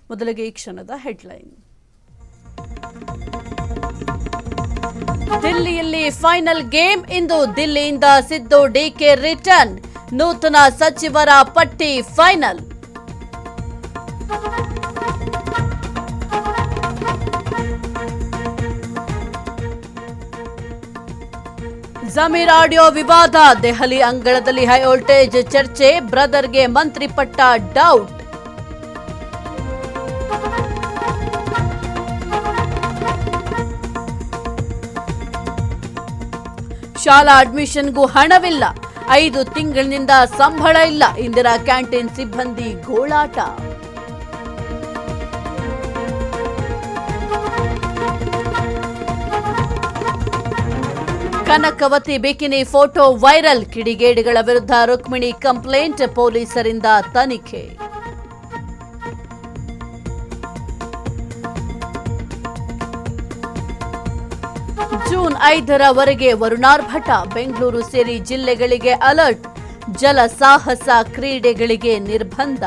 ಮೊದಲಿಗೆ ಈ ಕ್ಷಣದ ಹೆಡ್ಲೈನ್. ದಿಲ್ಲಿಯಲ್ಲಿ ಫೈನಲ್ ಗೇಮ್. ಇಂದು ದಿಲ್ಲಿಯಿಂದ ಸಿದ್ದು ಡಿಕೆ ರಿಟರ್ನ್. ನೂತನ ಸಚಿವರ ಪಟ್ಟಿ ಫೈನಲ್. ಜಮೀರ್ ಆಡಿಯೋ ವಿವಾದ. ದೆಹಲಿ ಅಂಗಳದಲ್ಲಿ ಹೈ ವೋಲ್ಟೇಜ್ ಚರ್ಚೆ. ಬ್ರದರ್ಗೆ ಮಂತ್ರಿ ಪಟ್ಟ ಡೌಟ್. ಶಾಲಾ ಅಡ್ಮಿಷನ್ಗೂ ಹಣವಿಲ್ಲ. 5 ತಿಂಗಳಿನಿಂದ ಸಂಬಳ ಇಲ್ಲ. ಇಂದಿರಾ ಕ್ಯಾಂಟೀನ್ ಸಿಬ್ಬಂದಿ ಗೋಳಾಟ. ಕನಕವತಿ ಬಿಕಿನಿ ಫೋಟೋ ವೈರಲ್. ಕಿಡಿಗೇಡಿಗಳ ವಿರುದ್ಧ ರುಕ್ಮಿಣಿ ಕಂಪ್ಲೇಂಟ್. ಪೊಲೀಸರಿಂದ ತನಿಖೆ. ಜೂನ್ 5ರವರೆಗೆ ವರುಣಾರ್ಭಟ. ಬೆಂಗಳೂರು ಸೇರಿ ಜಿಲ್ಲೆಗಳಿಗೆ ಅಲರ್ಟ್. ಜಲ ಸಾಹಸ ಕ್ರೀಡೆಗಳಿಗೆ ನಿರ್ಬಂಧ.